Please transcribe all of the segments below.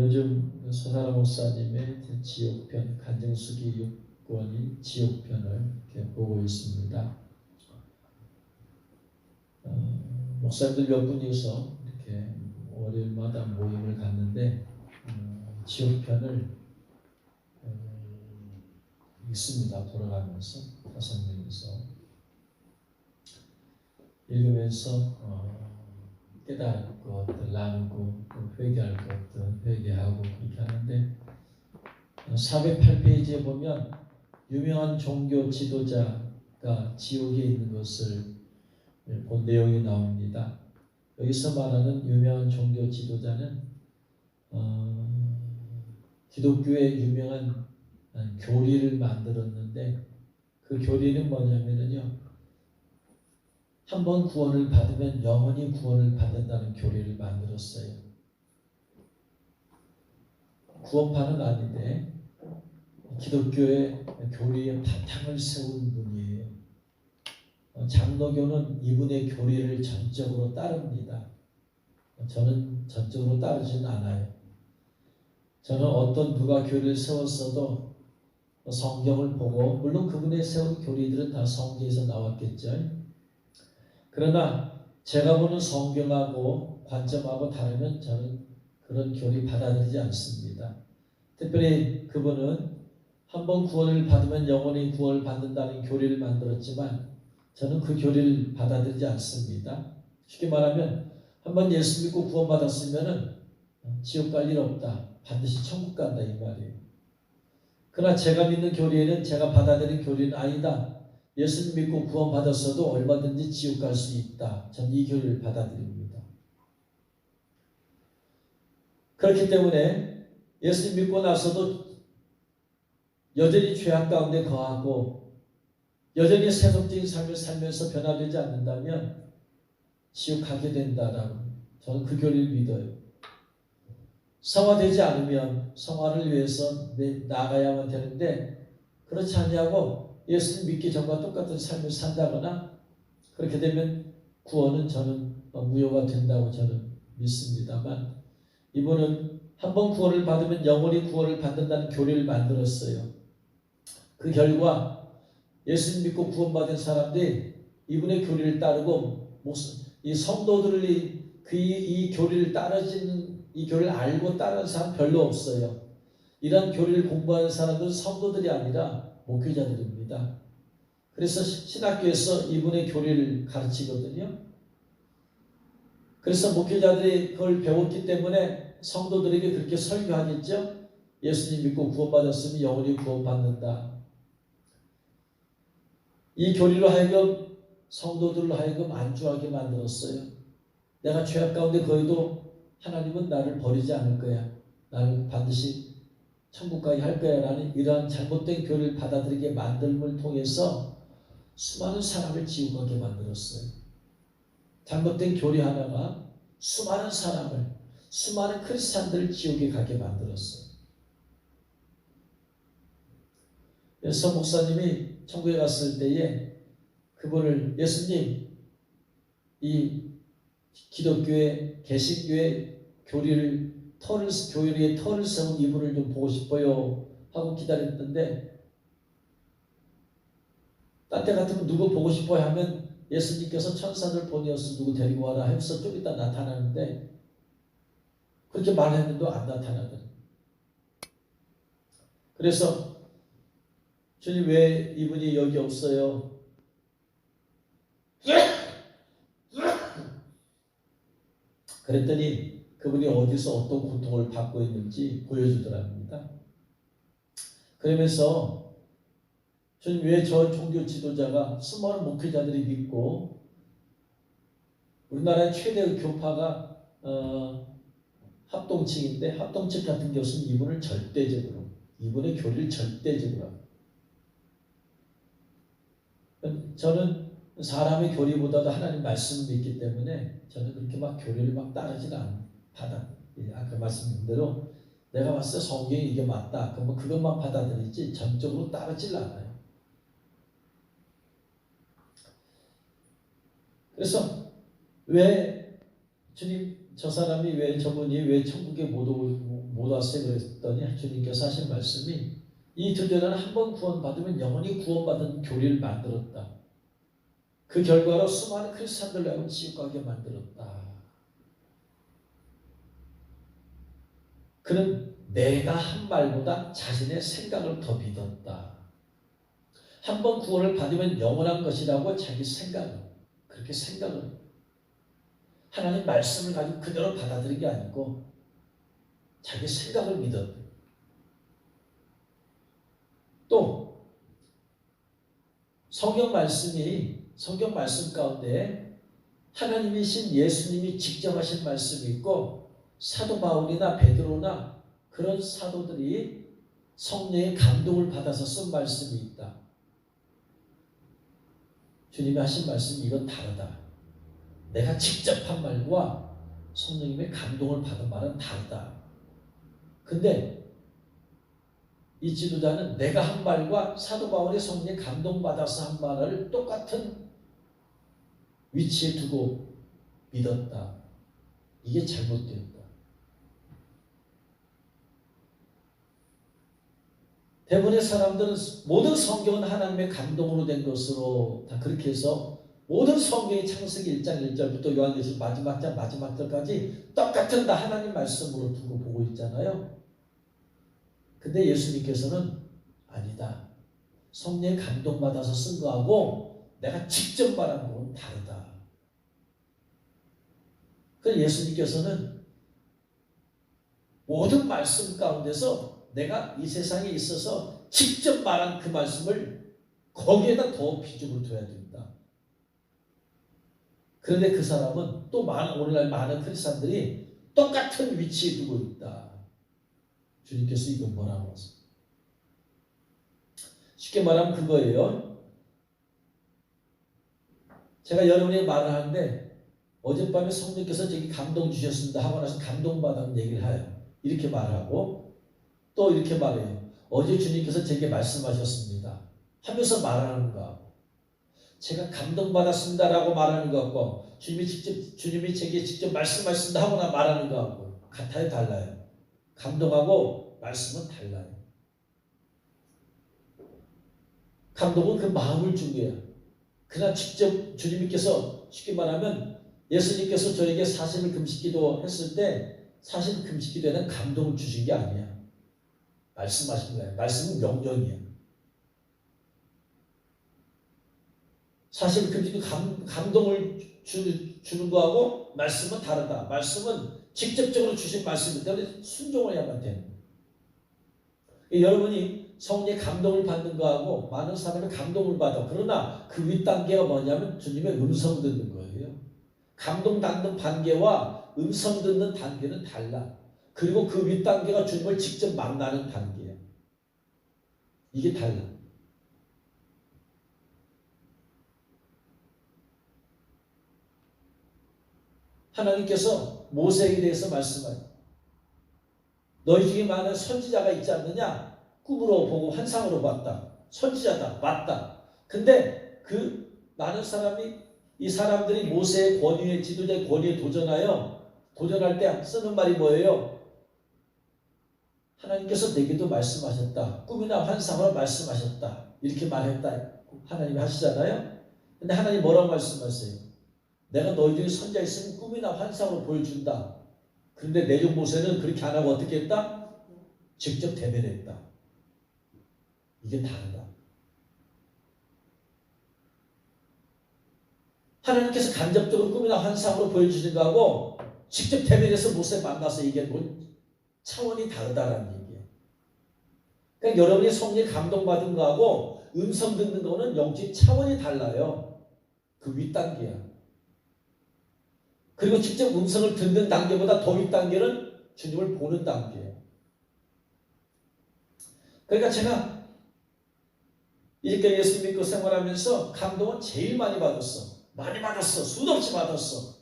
요즘 소사라 목사님의 지옥편, 간증수기 6권인 지옥편을 이렇게 보고 있습니다. 목사님들 몇 분이서 이렇게 월요일마다 모임을 갖는데 지옥편을 읽습니다. 돌아가면서 5명이서 읽으면서 깨달을 것들 나누고 회개할 것들 회개하고 그렇게 하는데 408페이지에 보면 유명한 종교 지도자가 지옥에 있는 것을 본 내용이 나옵니다. 여기서 말하는 유명한 종교 지도자는 기독교의 유명한 교리를 만들었는데 그 교리는 뭐냐면요, 한번 구원을 받으면 영원히 구원을 받는다는 교리를 만들었어요. 구원파는 아닌데 기독교의 교리의 바탕을 세운 분이에요. 장로교는 이분의 교리를 전적으로 따릅니다. 저는 전적으로 따르지는 않아요. 저는 어떤 누가 교리를 세웠어도 성경을 보고, 물론 그분의 세운 교리들은 다 성경에서 나왔겠죠. 그러나 제가 보는 성경하고 관점하고 다르면 저는 그런 교리 받아들이지 않습니다. 특별히 그분은 한번 구원을 받으면 영원히 구원을 받는다는 교리를 만들었지만 저는 그 교리를 받아들이지 않습니다. 쉽게 말하면 한번 예수 믿고 구원받았으면 지옥 갈 일 없다. 반드시 천국 간다 이 말이에요. 그러나 제가 믿는 교리에는, 제가 받아들인 교리는 아니다. 예수 믿고 구원받았어도 얼마든지 지옥 갈 수 있다. 전 이 교리를 받아들입니다. 그렇기 때문에 예수 믿고 나서도 여전히 죄악 가운데 거하고 여전히 세속적인 삶을 살면서 변화되지 않는다면 지옥 가게 된다라고 저는 그 교리를 믿어요. 성화되지 않으면 성화를 위해서 나아가야만 되는데 그렇지 않냐고 예수님 믿기 전과 똑같은 삶을 산다거나 그렇게 되면 구원은 저는 무효가 된다고 저는 믿습니다만, 이분은 한번 구원을 받으면 영원히 구원을 받는다는 교리를 만들었어요. 그 결과 예수님 믿고 구원받은 사람들이 이분의 교리를 따르고 이 성도들이 이 교리를 따르지는, 이 교리를 알고 따르는 사람 별로 없어요. 이런 교리를 공부하는 사람들은 성도들이 아니라 목회자들입니다. 그래서 신학교에서 이분의 교리를 가르치거든요. 그래서 목회자들이 그걸 배웠기 때문에 성도들에게 그렇게 설교하겠죠. 예수님 믿고 구원받았으면 영원히 구원받는다. 이 교리로 하여금 성도들로 하여금 안주하게 만들었어요. 내가 죄악 가운데 거해도 하나님은 나를 버리지 않을 거야. 나를 반드시 천국 가게 할 거야 라는 이러한 잘못된 교리를 받아들이게 만듦을 통해서 수많은 사람을 지옥 가게 만들었어요. 잘못된 교리 하나가 수많은 사람을, 수많은 크리스찬들을 지옥에 가게 만들었어요. 그래서 목사님이 천국에 갔을 때에 그분을, 예수님, 이 기독교의 개신교의 교리의 털을 세운 이분을 좀 보고 싶어요 하고 기다렸는데, 딴 때 같으면 누구 보고 싶어요 하면 예수님께서 천사들 보내어서 누구 데리고 와라 해서 좀 이따 나타나는데, 그렇게 말했는데도 안 나타나더라고요. 그래서 주님 왜 이분이 여기 없어요? 그랬더니 그분이 어디서 어떤 고통을 받고 있는지 보여주더랍니다. 그러면서 주님 왜 저 종교 지도자가 수많은 목회자들이 믿고 우리나라의 최대의 교파가 합동측인데 합동측 같은 것은 이분을 절대적으로, 이분의 교리를 절대적으로, 저는 사람의 교리보다도 하나님 말씀을 믿기 때문에 저는 그렇게 막 교리를 막 따르지는 않아. 아까 말씀드린 대로 내가 봤을 때 성경이 이게 맞다 그러면 그것만 받아들이지 전적으로 따르질 않아요. 그래서 왜 주님, 저 사람이 왜, 저분이 왜 천국에 못 못 왔어요. 그랬더니 주님께서 하신 말씀이 이 두 자는 한 번 구원받으면 영원히 구원받은 교리를 만들었다. 그 결과로 수많은 크리스찬들을 하여금 지옥 가게 만들었다. 그는 내가 한 말보다 자신의 생각을 더 믿었다. 한 번 구원을 받으면 영원한 것이라고 자기 생각을 그렇게 생각을 하나님 말씀을 가지고 그대로 받아들인 게 아니고 자기 생각을 믿었다. 또 성경 말씀 가운데 하나님이신 예수님이 직접 하신 말씀이 있고 사도 바울이나 베드로나 그런 사도들이 성령의 감동을 받아서 쓴 말씀이 있다. 주님이 하신 말씀이 이건 다르다. 내가 직접 한 말과 성령님의 감동을 받은 말은 다르다. 근데 이 지도자는 내가 한 말과 사도 바울의 성령에 감동받아서 한 말을 똑같은 위치에 두고 믿었다. 이게 잘못되었다. 대부분의 사람들은 모든 성경은 하나님의 감동으로 된 것으로 다 그렇게 해서 모든 성경이 창세기 1장 1절부터 요한계시록 마지막 장 마지막 절까지 똑같은 다 하나님 말씀으로 두고 보고 있잖아요. 근데 예수님께서는 아니다. 성령의 감동받아서 쓴 거하고 내가 직접 말한 건 다르다. 그래서 예수님께서는 모든 말씀 가운데서 내가 이 세상에 있어서 직접 말한 그 말씀을 거기에다 더 비중을 둬야 된다. 그런데 그 사람은 또 오늘날 많은 크리스찬들이 똑같은 위치에 두고 있다. 주님께서 이건 뭐라고 하세요? 쉽게 말하면 그거예요. 제가 여러분에게 말을 하는데 어젯밤에 성령께서 저기 감동 주셨습니다 하고 나서 감동받은 얘기를 해요. 이렇게 말하고 또 이렇게 말해요. 어제 주님께서 제게 말씀하셨습니다 하면서 말하는 거 제가 감동받았습니다라고 말하는 것과 주님이 제게 직접 말씀하셨습니다 하고 나 말하는 거하고 같아요, 달라요? 감동하고 말씀은 달라요. 감동은 그 마음을 준 거야. 그러나 직접 주님께서 쉽게 말하면 예수님께서 저에게 40일 금식기도 했을 때 40일 금식기도에는 감동을 주신 게 아니야. 말씀하신 거야. 말씀은 명령이야. 40일 금식기도 감동을 주는 거하고 말씀은 다르다. 말씀은 직접적으로 주신 말씀이기 때문에 순종을 해야만 되는 거예요. 여러분이 성령의 감동을 받는 거하고 많은 사람의 감동을 받아. 그러나 그 윗단계가 뭐냐면 주님의 음성 듣는 거예요. 감동 받는 단계와 음성 듣는 단계는 달라. 그리고 그 윗단계가 주님을 직접 만나는 단계야. 이게 달라. 하나님께서 모세에게 대해서 말씀하여 너희 중에 많은 선지자가 있지 않느냐? 꿈으로 보고 환상으로 봤다. 선지자다. 맞다. 근데 그 많은 이 사람들이 모세의 권위에 지도자의 권위에 도전할 때 쓰는 말이 뭐예요? 하나님께서 내게도 말씀하셨다. 꿈이나 환상으로 말씀하셨다. 이렇게 말했다. 하나님이 하시잖아요. 근데 하나님 뭐라고 말씀하세요? 내가 너희 중에 선지자 있으면 꿈이나 환상으로 보여준다. 그런데 내종 모세는 그렇게 안 하고 어떻게 했다? 직접 대면했다. 이게 다르다. 하나님께서 간접적으로 꿈이나 환상으로 보여주신 거하고 직접 대면해서 모세 만나서 얘기한 차원이 다르다라는 얘기예요. 그러니까 여러분이 성령에 감동받은 거하고 음성 듣는 거는 영적 차원이 달라요. 그 윗단계야. 그리고 직접 음성을 듣는 단계보다 더 윗단계는 주님을 보는 단계예요. 그러니까 제가 이렇게 예수 믿고 생활하면서 감동은 제일 많이 받았어. 많이 받았어. 수도 없이 받았어.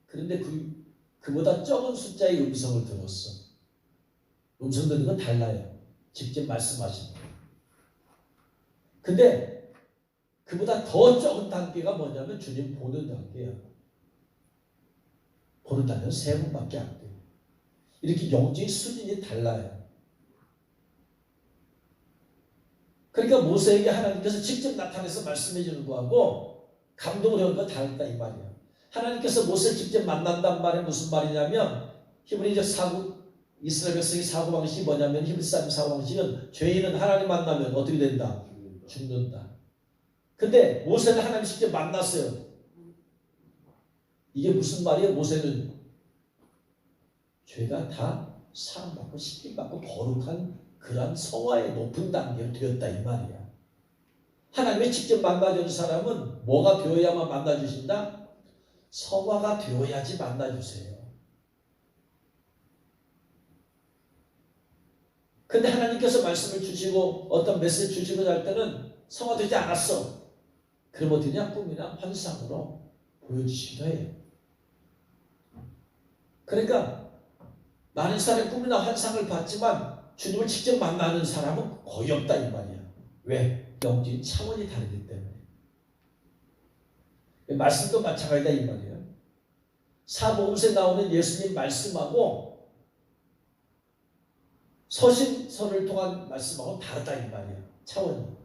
그런데 그보다 적은 숫자의 음성을 들었어. 음성 듣는 건 달라요. 직접 말씀하시는 거예요. 근데 그보다 더 적은 단계가 뭐냐면 주님 보는 단계야. 보는 단계는 3번밖에 안 돼요. 이렇게 영적인 수준이 달라요. 그러니까 모세에게 하나님께서 직접 나타나서 말씀해 주는 거하고 감동을 하는 건 다르다 이 말이에요. 하나님께서 모세를 직접 만난단 말이 무슨 말이냐면 히브리적 이스라엘 백성의 사고방식이 뭐냐면 히브리 사람 사고방식은 죄인은 하나님 만나면 어떻게 된다? 죽는다. 근데 모세는 하나님 직접 만났어요. 이게 무슨 말이에요? 모세는 죄가 다 사함받고 씻김받고 거룩한 그러한 성화의 높은 단계로 되었다 이 말이야. 하나님이 직접 만나주는 사람은 뭐가 되어야만 만나주신다? 성화가 되어야지 만나주세요. 근데 하나님께서 말씀을 주시고 어떤 메시지 주시고 할 때는 성화되지 않았어. 그럼 어디냐? 꿈이나 환상으로 보여주시기도 해요. 그러니까 많은 사람이 꿈이나 환상을 봤지만 주님을 직접 만나는 사람은 거의 없다 이 말이야. 왜? 영적인 차원이 다르기 때문에. 말씀도 마찬가지다 이 말이야. 사복음서에 나오는 예수님 말씀하고 서신서를 통한 말씀하고 다르다 이 말이야. 차원이.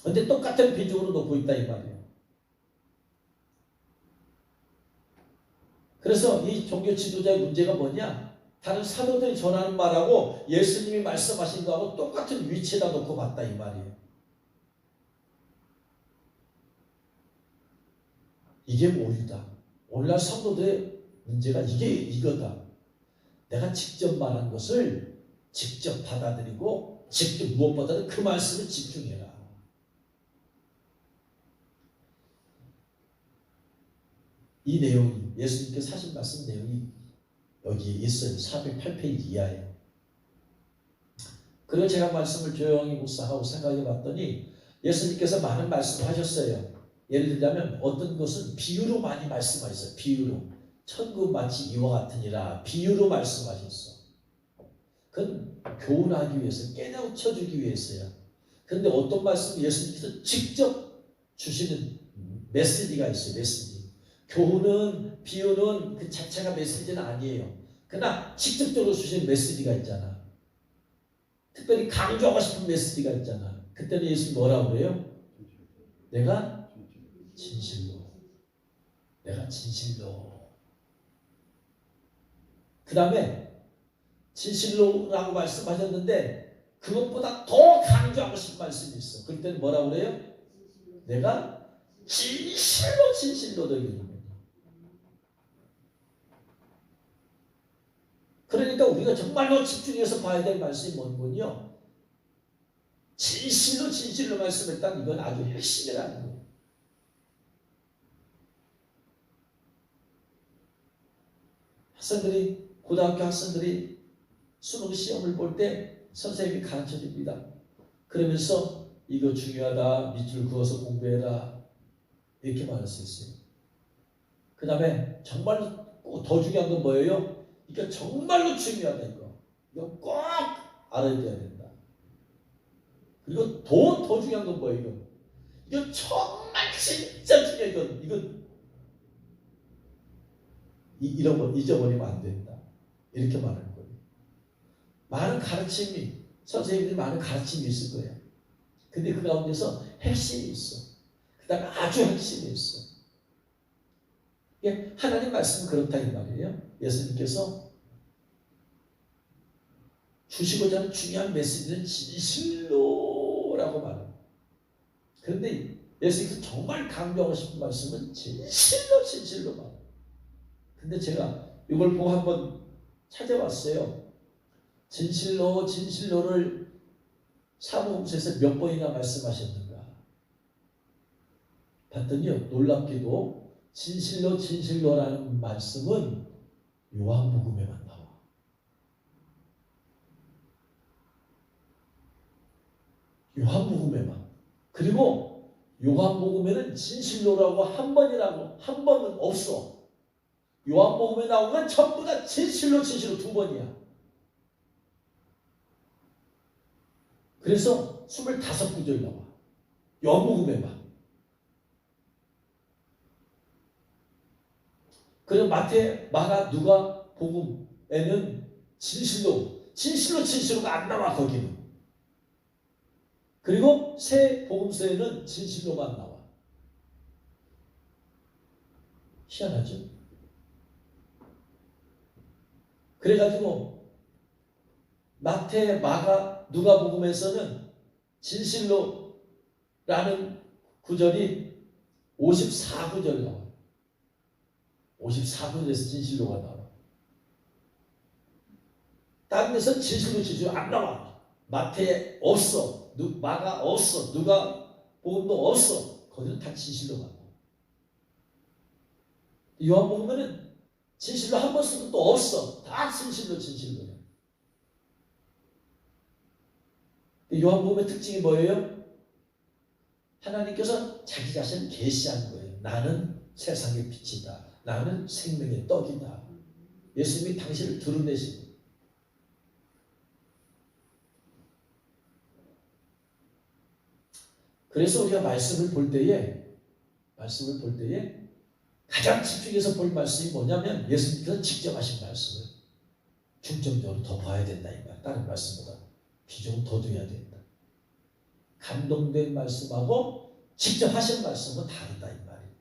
근데 똑같은 비중으로 놓고 있다 이 말이야. 그래서 이 종교 지도자의 문제가 뭐냐? 다른 사도들이 전하는 말하고 예수님이 말씀하신 거하고 똑같은 위치에다 놓고 봤다 이 말이에요. 이게 오류다. 오늘날 성도들의 문제가 이거다. 내가 직접 말한 것을 직접 받아들이고 직접 무엇보다도 그 말씀에 집중해라. 이 내용이 예수님께서 하신 말씀 내용이 여기에 있어요. 408페이지 이하에. 그리고 제가 말씀을 조용히 묵상하고 생각해 봤더니 예수님께서 많은 말씀을 하셨어요. 예를 들자면 어떤 것은 비유로 많이 말씀하셨어요. 비유로. 천국 마치 이와 같으니라. 비유로 말씀하셨어. 그건 교훈하기 위해서, 깨우쳐주기 위해서야. 그런데 어떤 말씀 예수님께서 직접 주시는 메시지가 있어요. 메시지. 교훈은, 비유는 그 자체가 메시지는 아니에요. 그러나 직접적으로 주시는 메시지가 있잖아. 특별히 강조하고 싶은 메시지가 있잖아. 그때는 예수님 뭐라고 그래요? 내가 진실로. 그 다음에 진실로라고 말씀하셨는데 그것보다 더 강조하고 싶은 말씀이 있어. 그때는 뭐라고 그래요? 내가 진실로 너희에게. 그러니까 우리가 정말로 집중해서 봐야 될 말씀이 뭔군요. 진실로 말씀했다는 이건 아주 핵심이라는 거예요. 고등학교 학생들이 수능 시험을 볼 때 선생님이 가르쳐 줍니다. 그러면서 이거 중요하다. 밑줄 그어서 공부해라. 이렇게 말할 수 있어요. 그 다음에 정말로 더 중요한 건 뭐예요? 이거 정말로 중요하다 이거. 이거 꼭 알아야 된다. 그리고 더 중요한 건 뭐예요? 이거 정말 진짜 중요해. 이건 이런 거 잊어버리면 안 된다. 이렇게 말하는 거예요. 많은 가르침이 선생님들이 많은 가르침이 있을 거예요. 근데 그 가운데서 핵심이 있어. 그 다음에 아주 핵심이 있어. 하나님 말씀은 그렇다 이 말이에요. 예수님께서 주시고자 하는 중요한 메시지는 진실로라고 말해요. 그런데 예수님께서 정말 강조하고 싶은 말씀은 진실로 말해요. 근데 제가 이걸 보고 한번 찾아봤어요. 진실로를 사복음서에서 몇 번이나 말씀하셨는가 봤더니요, 놀랍게도 진실로라는 말씀은 요한복음에만 나와. 요한복음에만. 그리고 요한복음에는 진실로라고 한 번은 없어. 요한복음에 나온 건 전부 다 진실로 두 번이야. 그래서 25구절이 나와. 요한복음에만. 그리고 마태, 마가, 누가, 복음 진실로가 안 나와 거기는. 그리고 새 복음서에는 진실로만 나와. 희한하죠? 그래가지고 마태, 마가, 누가복음에서는 진실로라는 구절이 54구절 나와. 54구절에서 진실로가 나와. 다른 데서 진실로 안 나와. 마태에 없어. 마가 없어. 누가복음도 없어. 거기는 다 진실로가 나와. 요한복음에는 진실로 한 번 쓰고 또 없어. 다 진실로야. 요한복음의 특징이 뭐예요? 하나님께서 자기 자신을 계시한 거예요. 나는 세상의 빛이다. 나는 생명의 떡이다. 예수님이 당신을 드러내신 거예요. 그래서 우리가 말씀을 볼 때에 가장 집중해서 볼 말씀이 뭐냐면 예수님께서 직접 하신 말씀을 중점적으로 더 봐야 된다 이 말. 다른 말씀보다 비중을 더 둬야 된다. 감동된 말씀하고 직접 하신 말씀은 다르다 이 말이에요.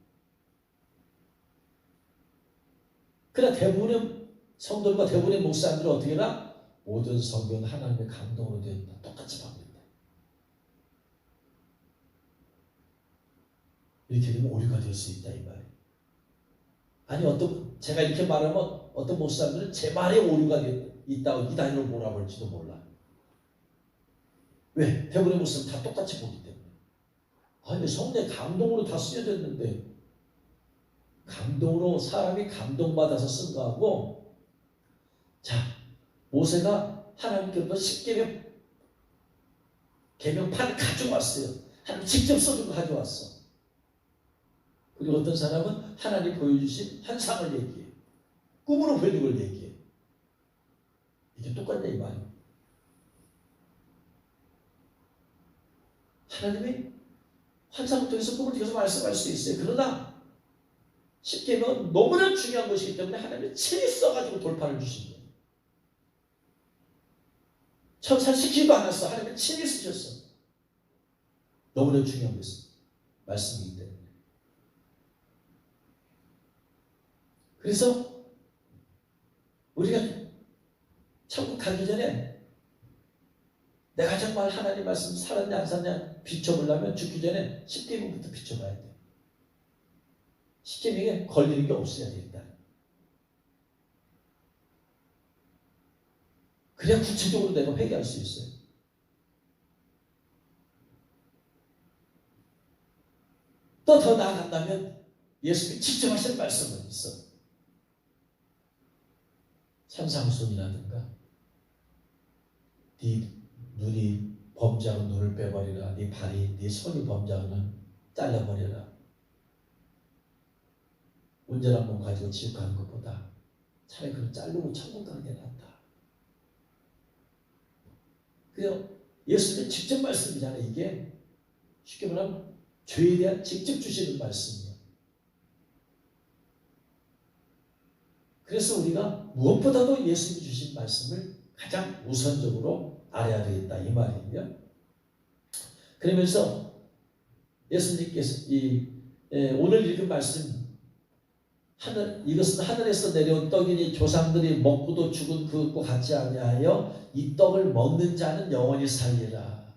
그러나 대부분의 성도들과 대부분의 목사님들은 어떻게 하나? 모든 성경은 하나님의 감동으로 되었다. 똑같이 봅니다. 이렇게 되면 오류가 될 수 있다 이 말이에요. 아니 제가 이렇게 말하면 어떤 목사님들은 제 말에 오류가 있다고 이단으로 몰아볼지도 몰라. 왜? 대부분의 목사는 다 똑같이 보기 때문에. 아니 성령의 감동으로 다 쓰여졌는데 감동으로 사람이 감동받아서 쓴 거하고 자 모세가 하나님께로부터 계명판을 가져왔어요. 하나님 직접 써준 거 가져왔어. 그리고 어떤 사람은 하나님 보여주신 환상을 얘기해. 꿈으로 보여준 걸 얘기해. 이게 똑같냐 이 말이에요. 하나님이 환상을 통해서 꿈을 통해서 말씀할 수 있어요. 그러나 십계명은 너무나 중요한 것이기 때문에 하나님이 친히 써가지고 돌파를 주신 거예요. 천사 시키지도 않았어. 하나님이 친히 쓰셨어. 너무나 중요한 것은 말씀이기 때문에. 그래서 우리가 천국 가기 전에 내가 정말 하나님 말씀 살았냐 안 살았냐 비춰보려면 죽기 전에 십계명부터 비춰봐야 돼. 십계명에 걸리는 게 없어야 된다. 그래야 구체적으로 내가 회개할 수 있어요. 또 더 나아간다면 예수님이 직접 하신 말씀은 있어. 산상순이라든가 네 눈이 범죄하면 눈을 빼버리라. 네 손이 범죄하면 잘라버려라. 온전한 몸 가지고 지옥 가는 것보다 차라리 그걸 자르고 천국 가는 게 낫다. 그래서 예수님의 직접 말씀이잖아요. 이게 쉽게 말하면 죄에 대한 직접 주시는 말씀이에요. 그래서 우리가 무엇보다도 예수님이 주신 말씀을 가장 우선적으로 알아야 되겠다 이 말이에요. 그러면서 예수님께서 오늘 읽은 말씀 이것은 하늘에서 내려온 떡이니 조상들이 먹고도 죽은 그것과 같지 아니하여 이 떡을 먹는 자는 영원히 살리라.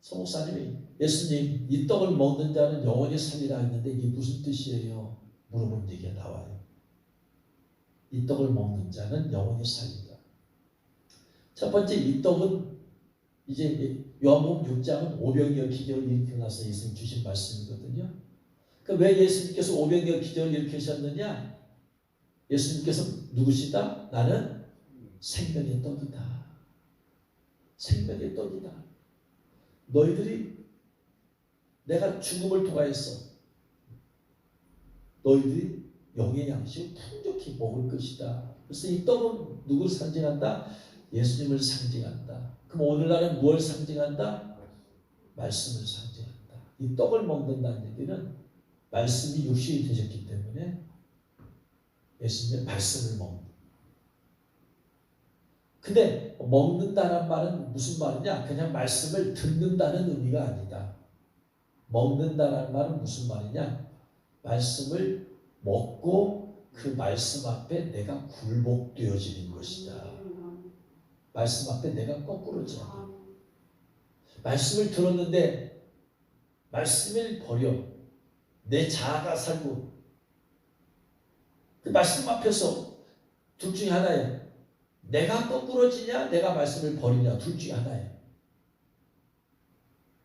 서목사님이 예수님 이 떡을 먹는 자는 영원히 살리라 했는데 이게 무슨 뜻이에요? 물어본 얘기가 나와요. 이 떡을 먹는 자는 영원히 살리라. 첫 번째 이 떡은 이제 요한복음 6장은 오병이어 기적을 일으키고 나서 예수님 주신 말씀이거든요. 왜 예수님께서 오병이어 기적을 일으키셨느냐? 예수님께서 누구시다? 나는 생명의 떡이다. 생명의 떡이다. 너희들이 내가 죽음을 통하여서 너희들이 영의 양식을 풍족히 먹을 것이다. 그래서 이 떡은 누구를 상징한다? 예수님을 상징한다. 그럼 오늘날은 무엇을 상징한다? 말씀을 상징한다. 이 떡을 먹는다는 얘기는 말씀이 육신이 되셨기 때문에 예수님의 말씀을 먹는. 근데 먹는다는 말은 무슨 말이냐? 그냥 말씀을 듣는다는 의미가 아니다. 먹는다는 말은 무슨 말이냐? 말씀을 먹고 그 말씀 앞에 내가 굴복되어지는 것이다. 말씀 앞에 내가 거꾸로져야 돼. 말씀을 들었는데 말씀을 버려 내 자아가 살고 그 말씀 앞에서 둘 중에 하나예요. 내가 거꾸로지냐 내가 말씀을 버리냐 둘 중에 하나예요.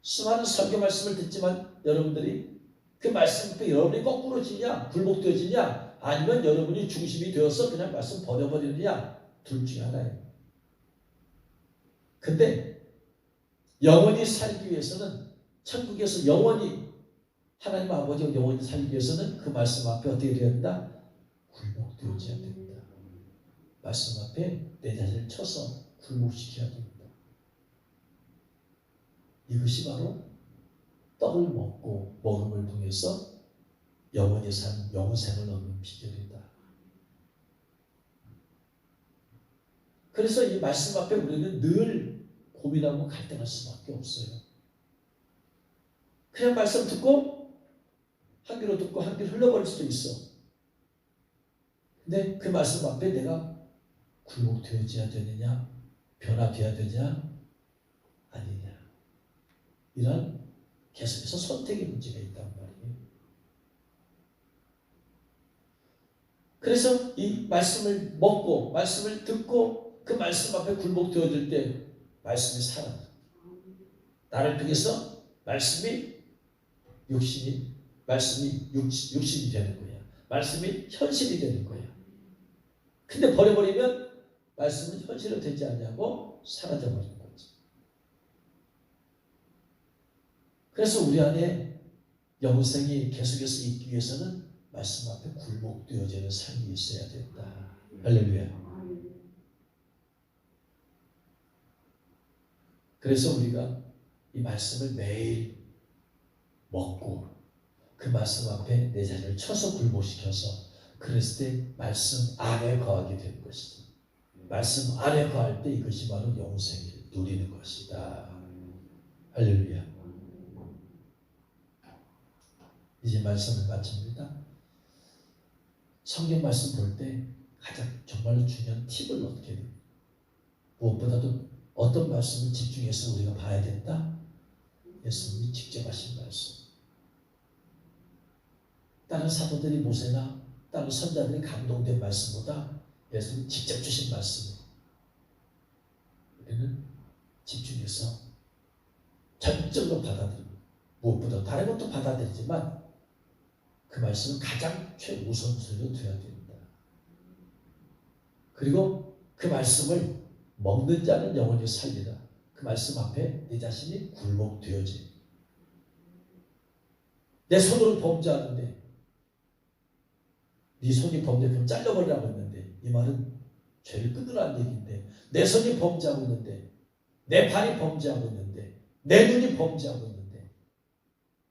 수많은 설교 말씀을 듣지만 여러분들이 그 말씀 앞에 여러분이 거꾸로지냐 굴복되어지냐 아니면 여러분이 중심이 되어서 그냥 말씀 버려버리느냐 둘 중에 하나예요. 근데 영원히 살기 위해서는 천국에서 영원히 하나님 아버지가 영원히 살기 위해서는 그 말씀 앞에 어떻게 되어야 된다? 굴복되어져야 됩니다. 말씀 앞에 내 자신을 쳐서 굴복시켜야 됩니다. 이것이 바로 떡을 먹고 먹음을 통해서 영원히 산 영생을 얻는 비결이다. 그래서 이 말씀 앞에 우리는 늘 고민하고 갈등할 수밖에 없어요. 그냥 말씀 듣고 한 귀로 듣고 한 귀로 흘러버릴 수도 있어. 근데 그 말씀 앞에 내가 굴복되어져야 되느냐 변화되어야 되느냐 아니냐 이런 계속해서 선택의 문제가 있단 말이에요. 그래서 이 말씀을 먹고 말씀을 듣고 그 말씀 앞에 굴복되어질 때 말씀이 살아. 나를 통해서 말씀이 육신이 되는 거야. 말씀이 현실이 되는 거야. 근데 버려버리면 말씀은 현실로 되지 않냐고 사라져버리는 거지. 그래서 우리 안에 영생이 계속해서 있기 위해서는 말씀 앞에 굴복되어지는 삶이 있어야 된다. 할렐루야. 그래서 우리가 이 말씀을 매일 먹고 그 말씀 앞에 내 자신을 쳐서 굴복시켜서 그랬을 때 말씀 안에 거하게 되는 것이다. 말씀 안에 거할 때 이것이 바로 영생을 누리는 것이다. 할렐루야. 이제 말씀을 마칩니다. 성경 말씀 볼 때 가장 정말로 중요한 팁을 얻게 됩니다. 무엇보다도 어떤 말씀을 집중해서 우리가 봐야 된다? 예수님이 직접 하신 말씀. 다른 사도들이 모세나 다른 선자들이 감동된 말씀보다 예수님이 직접 주신 말씀을 우리는 집중해서 전적으로 받아들이고 무엇보다 다른 것도 받아들이지만 그 말씀은 가장 최우선순위로 둬야 됩니다. 그리고 그 말씀을 먹는 자는 영원히 살리라. 그 말씀 앞에 내 자신이 굴복되어지. 내 손으로 범죄하는데 네 손이 범죄 그럼 잘라버리라고 했는데 이 말은 죄를 끊으라는 얘기인데 내 손이 범죄하고 있는데 내 발이 범죄하고 있는데 내 눈이 범죄하고 있는데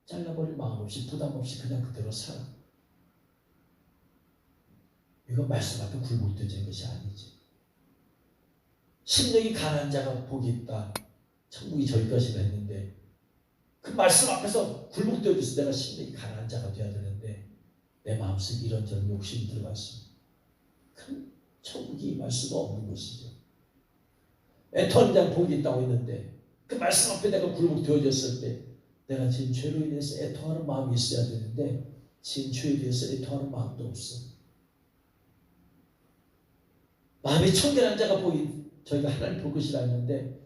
잘라버릴 마음 없이 부담 없이 그냥 그대로 살아. 이건 말씀 앞에 굴복되어진 것이 아니지. 심령이 가난한 자가 복이 있다. 천국이 저희 것이라 했는데 그 말씀 앞에서 굴복되어져서 내가 심령이 가난한 자가 되어야 되는데 내 마음속에 이런저런 욕심이 들어가 있습니다. 그럼 천국이 임할 수가 없는 것이죠. 애통하는 자가 복이 있다고 했는데 그 말씀 앞에 내가 굴복되어졌을 때 내가 지금 죄로 인해서 애통하는 마음이 있어야 되는데 지금 죄에 대해서 애통하는 마음도 없어. 마음이 청결한 자가 복이 저희가 하나님 볼 것이라 했는데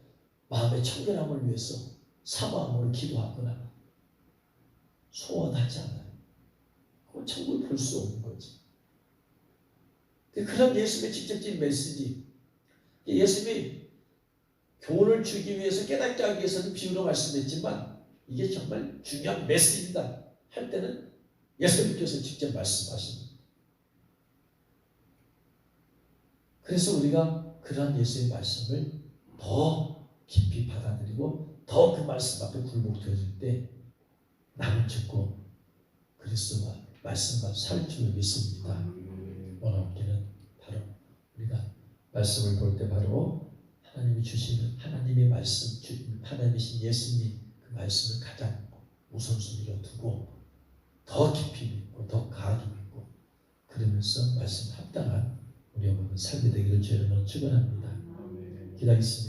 마음의 청결함을 위해서 사모함으로 기도하거나 소원하지 않아요. 그건 천국을 볼 수 없는 거지. 그런 예수님의 직접적인 메시지, 예수님이 교훈을 주기 위해서 깨닫게 하기 위해서는 비유로 말씀했지만 이게 정말 중요한 메시지다 할 때는 예수님께서 직접 말씀하십니다. 그래서 우리가 그런 예수의 말씀을 더 깊이 받아들이고 더 그 말씀 앞에 굴복되어질 때 나는 죽고 그리스도와 말씀과 살 줄을 믿습니다. 오늘 함께는 바로 우리가 말씀을 볼 때 바로 하나님이 주시는 하나님의 말씀, 하나님이신 예수님 그 말씀을 가장 우선순위로 두고 더 깊이 믿고 더 강하게 믿고 그러면서 말씀 합당한 우리 여러분 삶이 되기를 주의 이름으로 축원합니다. 기도하겠습니다.